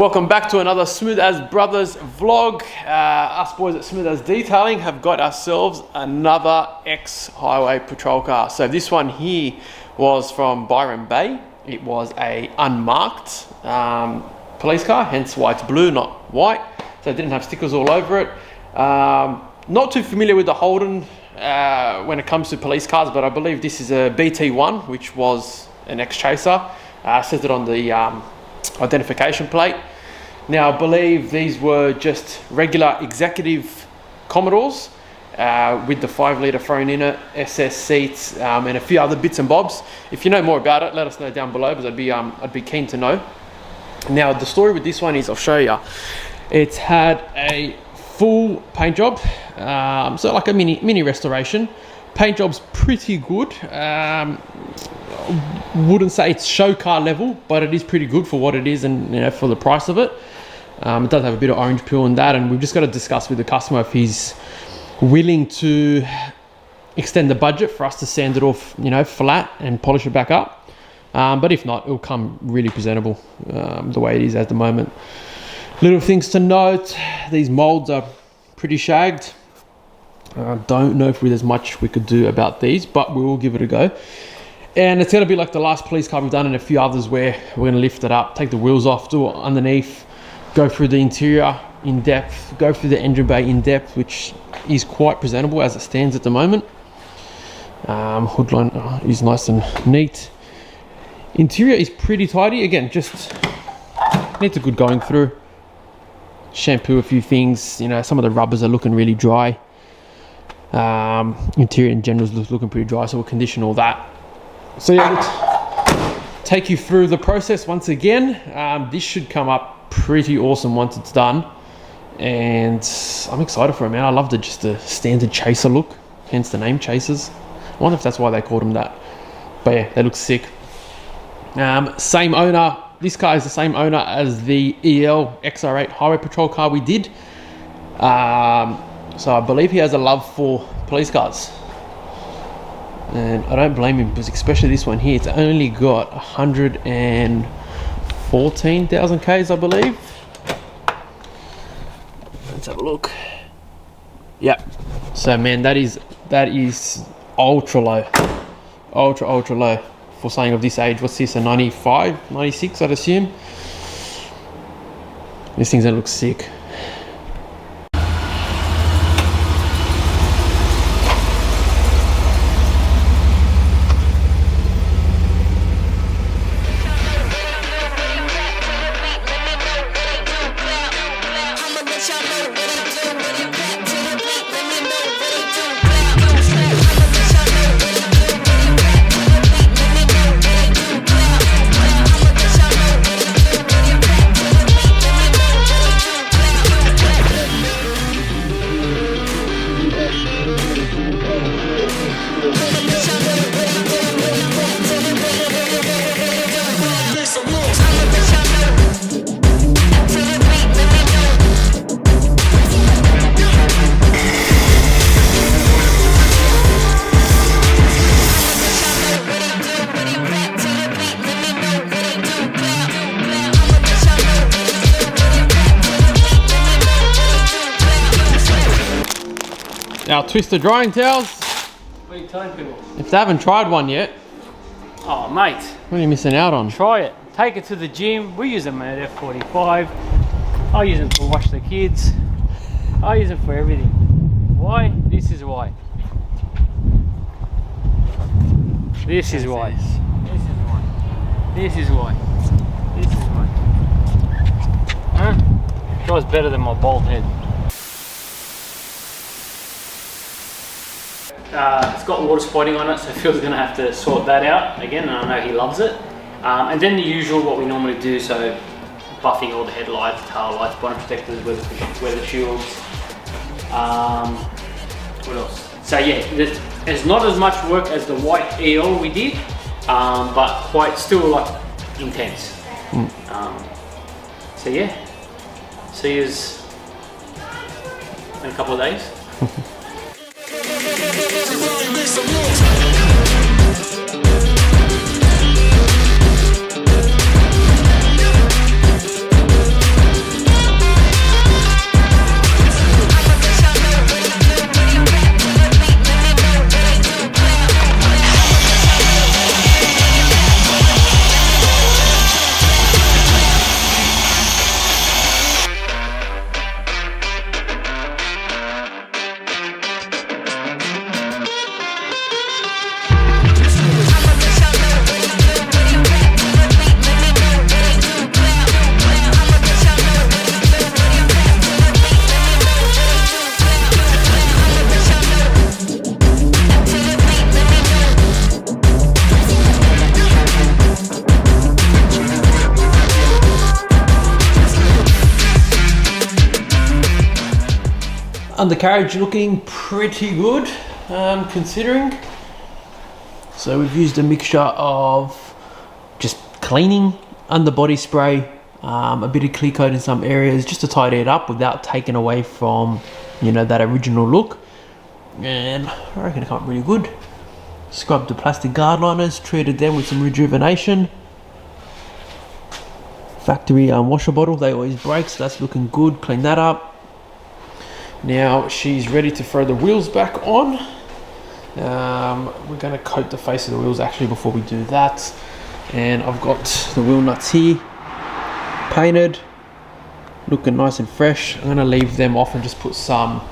Welcome back to another Smooth As Brothers vlog. Us boys at Smooth As Detailing have got ourselves another ex-highway patrol car. So this one here was from Byron Bay. It was a unmarked police car, hence why it's blue, not white. So it didn't have stickers all over it. Not too familiar with the Holden when it comes to police cars, but I believe this is a BT1, which was an ex-chaser. Says it on the identification plate. Now I believe these were just regular executive Commodores with the 5 litre thrown in it, SS seats, and a few other bits and bobs. If you know more about it, let us know down below, because I'd be keen to know. Now the story with this one is, I'll show you. It's had a full paint job, so like a mini restoration. Paint job's pretty good. Wouldn't say it's show car level, but it is pretty good for what it is, and you know, for the price of it. It does have a bit of orange peel in that, and we've just got to discuss with the customer if he's willing to extend the budget for us to sand it off, you know, flat and polish it back up. But if not, it'll come really presentable the way it is at the moment. Little things to note: these molds are pretty shagged. I don't know if there's much we could do about these, but we will give it a go. And it's going to be like the last police car we've done and a few others, where we're going to lift it up, take the wheels off, do it underneath, go through the interior in depth, go through the engine bay in depth, which is quite presentable as it stands at the moment. Hoodline is nice and neat. Interior is pretty tidy. Again, just needs a good going through. Shampoo a few things. You know, some of the rubbers are looking really dry. Interior in general is looking pretty dry, so we'll condition all that. So yeah, let's take you through the process once again. This should come up pretty awesome once it's done, and I'm excited for it, man. I love just the standard chaser look, hence the name Chasers. I wonder if that's why they called them that. But yeah, they look sick. Same owner. This car is the same owner as the EL XR8 highway patrol car we did. So I believe he has a love for police cars. And I don't blame him, because especially this one here, it's only got 114,000 Ks, I believe. Let's have a look. Yep. So man, that is ultra low, ultra low for something of this age. What's this, a 95, 96, I'd assume. This thing's gonna look sick. Our twister drying towels. What are you telling people? If they haven't tried one yet, oh mate, what are you missing out on? Try it. Take it to the gym. We use them at F45. I use them to wash the kids. I use them for everything. Why? This is why. This is why. This is why. This is why. This is why. Huh? Dries better than my bald head. It's got water spotting on it, so Phil's going to have to sort that out again, and I know he loves it. And then the usual, what we normally do, so buffing all the headlights, tail lights, bonnet protectors, weather shields. What else? So yeah, there's not as much work as the white EL we did, but quite still like intense. So yeah, see you in a couple of days. Undercarriage looking pretty good, considering. So we've used a mixture of just cleaning, underbody spray, a bit of clear coat in some areas just to tidy it up without taking away from, you know, that original look. And I reckon it come up really good. Scrubbed the plastic guard liners, treated them with some rejuvenation. Factory washer bottle, they always break, so that's looking good. Clean that up. Now she's ready to throw the wheels back on. We're going to coat the face of the wheels actually before we do that. And I've got the wheel nuts here, painted, looking nice and fresh. I'm going to leave them off and just put some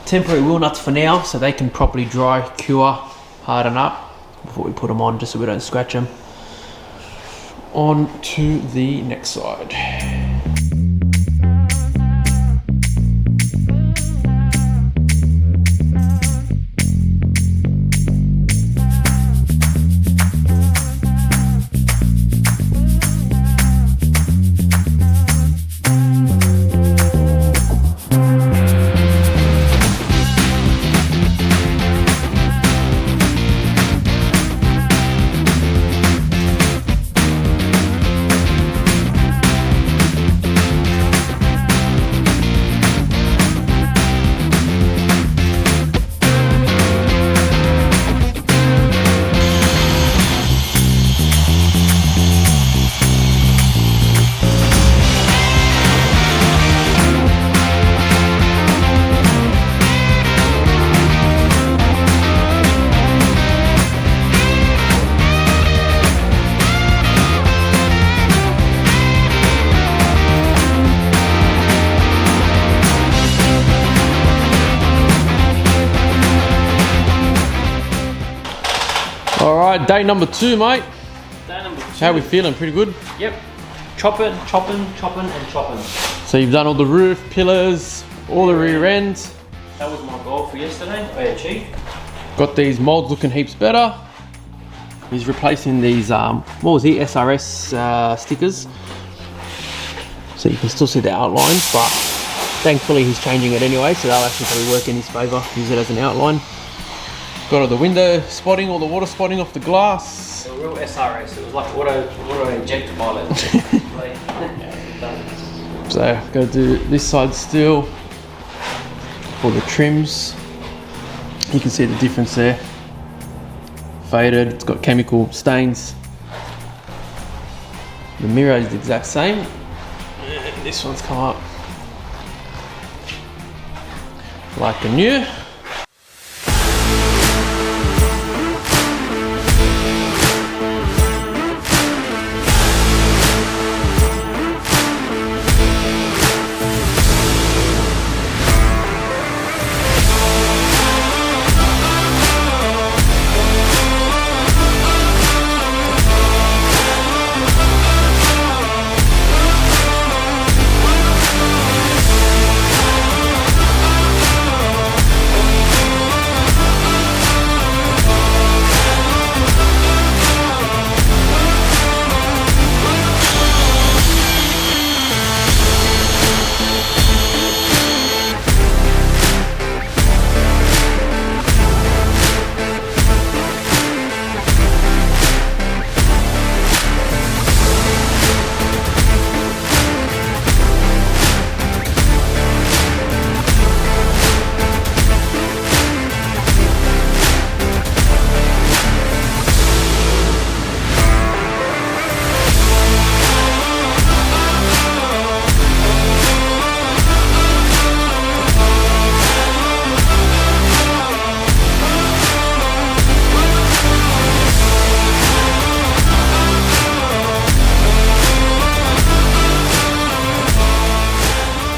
temporary wheel nuts for now so they can properly dry, cure, harden up before we put them on, just so we don't scratch them. On to the next side. Alright, day number 2, mate. Day number 2. How are we feeling? Pretty good? Yep. Chopping and chopping. So you've done all the roof, pillars, all the rear ends. That was my goal for yesterday. I achieved. Got these molds looking heaps better. He's replacing these, what was he, SRS stickers. So you can still see the outlines, but thankfully he's changing it anyway, so they'll actually probably work in his favour. Use it as an outline. Got all the window spotting, all the water spotting off the glass. A real SRS. It was like auto inject pilot. So got to do this side still for the trims. You can see the difference there. Faded. It's got chemical stains. The mirror is the exact same. And this one's come up like a new.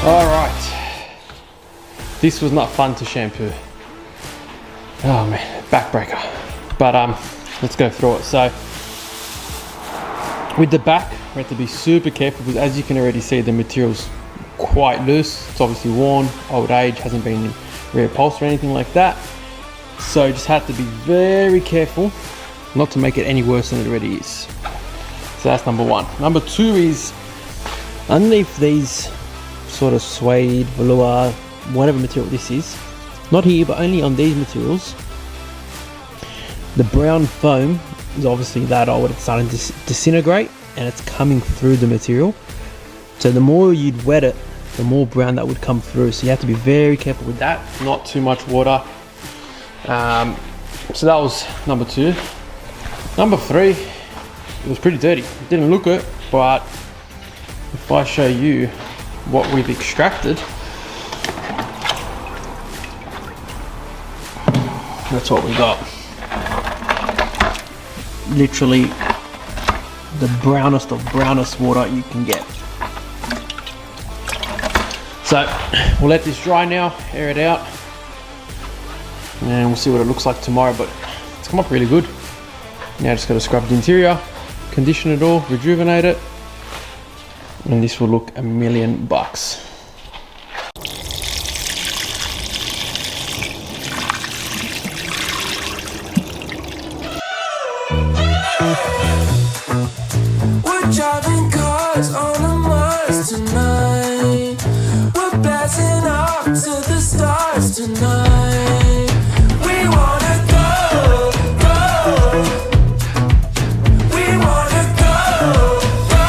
Alright, this was not fun to shampoo. Oh man, backbreaker. But let's go through it. So with the back, we have to be super careful because as you can already see, the material's quite loose. It's obviously worn, old age, hasn't been reupholstered or anything like that. So just have to be very careful not to make it any worse than it already is. So that's number one. Number two is underneath these sort of suede, velour, whatever material this is, not here, but only on these materials, the brown foam is obviously that old. It's starting to disintegrate and it's coming through the material. So the more you'd wet it, the more brown that would come through. So you have to be very careful with that. Not too much water. So that was number 2. Number 3, it was pretty dirty. It didn't look it, but if I show you what we've extracted, that's what we got. Literally the brownest of brownest water you can get. So we'll let this dry now, air it out, and we'll see what it looks like tomorrow, but it's come up really good. Now just got to scrub the interior, condition it all, rejuvenate it, and this will look $1,000,000. We're driving cars on a Mars tonight. We're blasting off to the stars tonight. We wanna go, go. We wanna go, go.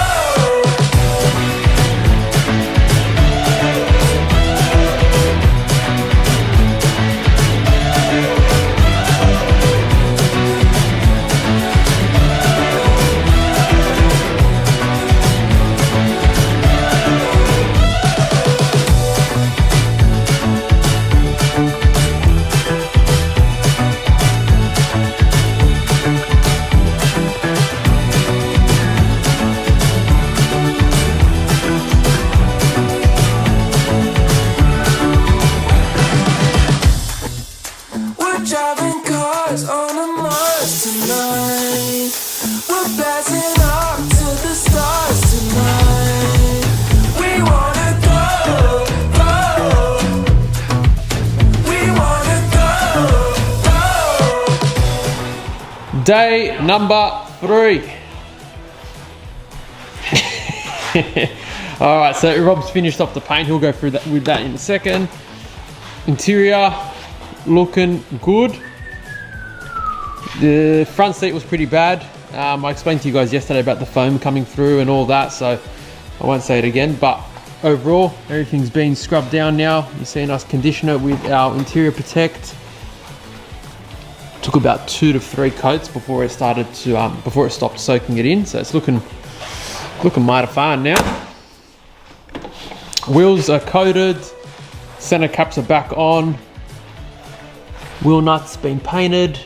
We're driving cars on a Mars tonight. We're blasting off to the stars tonight. We wanna go, go. We wanna go, go. Day number 3. All right, so Rob's finished off the paint. He'll go through that with that in a second. Interior looking good. The front seat was pretty bad. I explained to you guys yesterday about the foam coming through and all that, so I won't say it again, but overall everything's been scrubbed down now. You're seeing us condition it with our Interior Protect. Took about 2 to 3 coats before it started to before it stopped soaking it in, so it's looking mighty fine now. Wheels are coated, center caps are back on, wheel nuts been painted,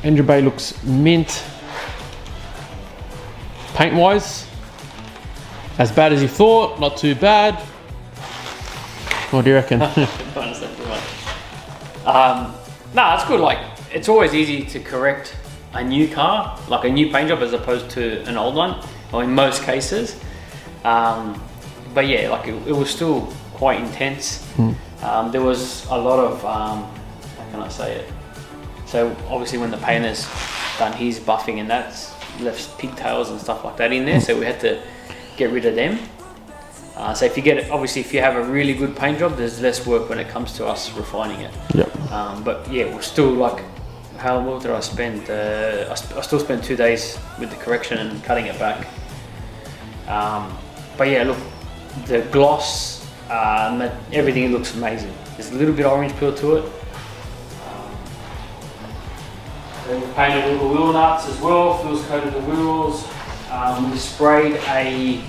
engine bay looks mint. Paint wise, as bad as you thought, not too bad. What do you reckon? No, it's good. Like, it's always easy to correct a new car, like a new paint job, as opposed to an old one, or in most cases. But yeah, like it was still quite intense. There was a lot of, how can I say it? So obviously when the painter's done his buffing and that's left pigtails and stuff like that in there, so we had to get rid of them. So if you get it, obviously if you have a really good paint job, there's less work when it comes to us refining it. Yep. But yeah, we're still like, what did I spend? I still spent 2 days with the correction and cutting it back. But yeah, look, the gloss, everything looks amazing. There's a little bit of orange peel to it. We painted all the wheel nuts as well, Phil's coated the wheels. We sprayed a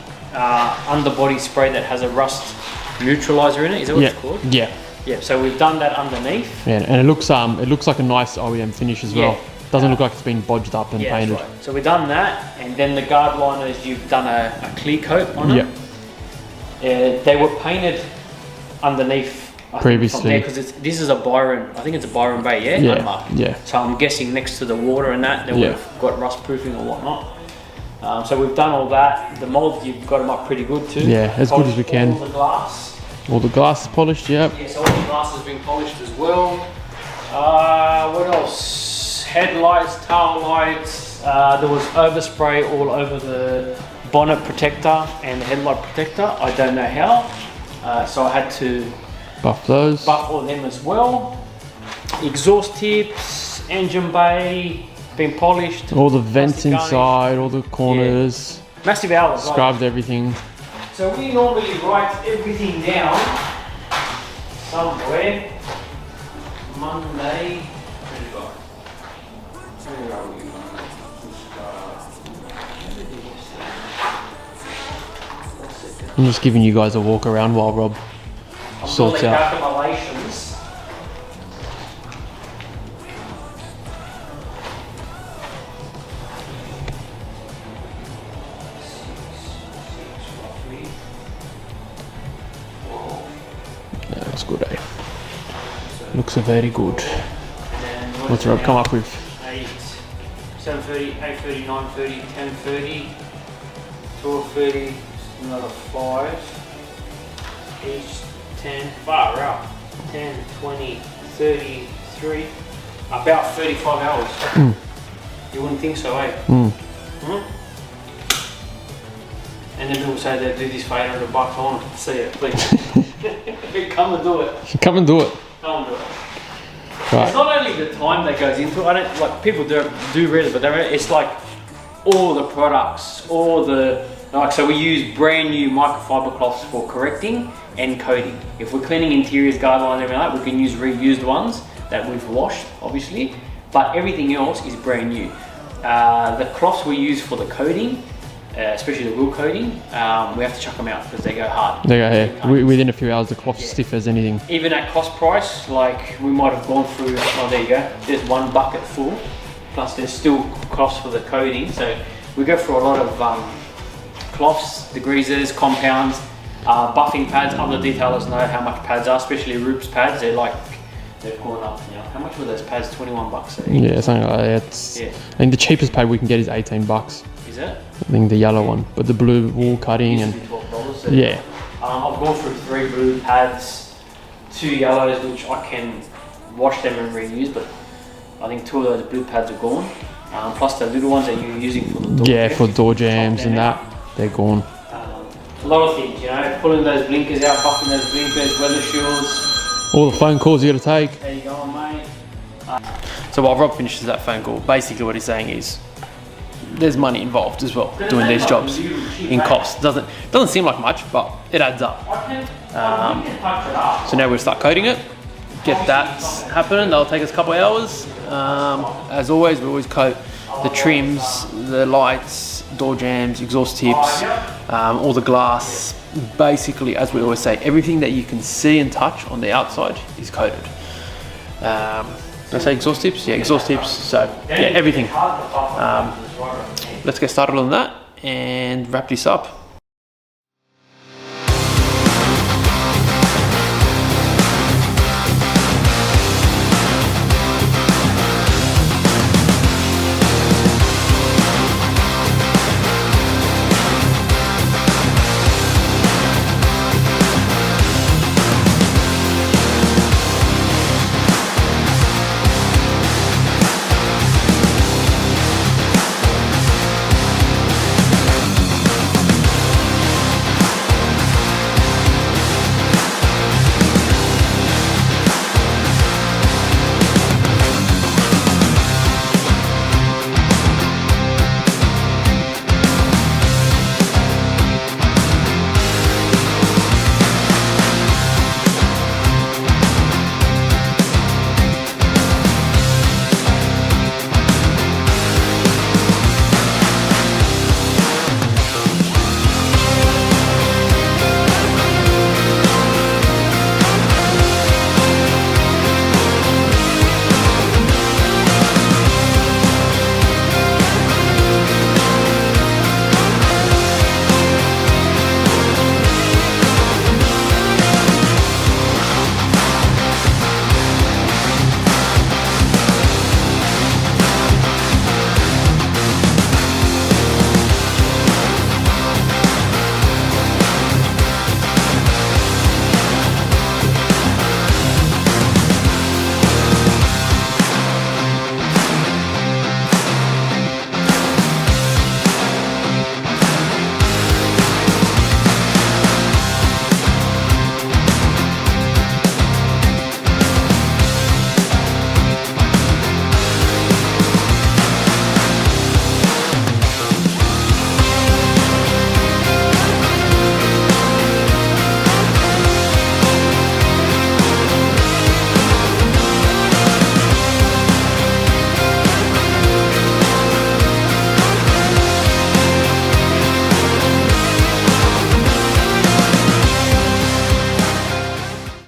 underbody spray that has a rust neutralizer in it. Is that what it's called? Yeah. Yeah, so we've done that underneath. Yeah, and it looks like a nice OEM finish as well. Doesn't look like it's been bodged up and painted. That's right. So we've done that, and then the guard liners, you've done a clear coat on them. They were painted underneath previously, because this is a Byron. I think it's a Byron Bay, Unmarked. Yeah. So I'm guessing next to the water and that, they would have got rust proofing or whatnot. So we've done all that. The mold, you've got them up pretty good too. Yeah, as good as we can. All the glass. All the glass is polished. Yep. Yeah, so all the glass has been polished as well. What else? Headlights, tail lights. There was overspray all over the bonnet protector and the headlight protector. I don't know how. So I had to Buff those. Buff all of them as well. Exhaust tips, engine bay, been polished. All the vents plastic garnish. inside, all the corners. Massive hours. Scrubbed everything. So we normally write everything down somewhere. Monday. I'm just giving you guys a walk around while Rob sorts out. Calculations. Yeah, looks good, eh? Looks very good. What's Rob come up with? 8, 7:30, 8:30, 9:30, 10:30, 12:30, another 5, each 10, far out, 10, 20, 33, about 35 hours. You wouldn't think so, eh? And then people say they do this for $800 on it. See it, please. Come and do it. Come and do it. Come and do it. Right. It's not only the time that goes into it. I don't like people do read it, but it's like all the products, all the so we use brand new microfiber cloths for correcting and coating. If we're cleaning interiors, guidelines, everything like that, we can use reused ones that we've washed, obviously. But everything else is brand new. The cloths we use for the coating, especially the wheel coating, we have to chuck them out because they go hard. They go here. Within a few hours, the cloth's stiff as anything. Even at cost price, like we might have gone through, oh there you go, there's one bucket full, plus there's still costs for the coating. So we go through a lot of cloths, degreasers, compounds, buffing pads. Other detailers know how much pads are, especially Roops pads. They've gone up now. How much were those pads? $21 each. Yeah, something like that. I think the cheapest pad we can get is $18. Is it? I think the yellow one, but the blue wool cutting and $12, so yeah. I've gone through 3 blue pads, 2 yellows, which I can wash them and reuse, but I think 2 of those blue pads are gone. Plus the little ones that you're using for the door. Yeah, for door jams and that, they're gone. A lot of things, pulling those blinkers out, buffing those blinkers, weather shields. All the phone calls you got to take. There you go, mate. So while Rob finishes that phone call, basically what he's saying is there's money involved as well doing these jobs in cost. Doesn't seem like much, but it adds up. So now we'll start coating it, get that happening. That'll take us a couple of hours. As always, we always coat the trims, the lights, door jams, exhaust tips, all the glass. Basically, as we always say, everything that you can see and touch on the outside is coated. Did I say exhaust tips? Yeah, exhaust tips. So yeah, everything. Let's get started on that and wrap this up.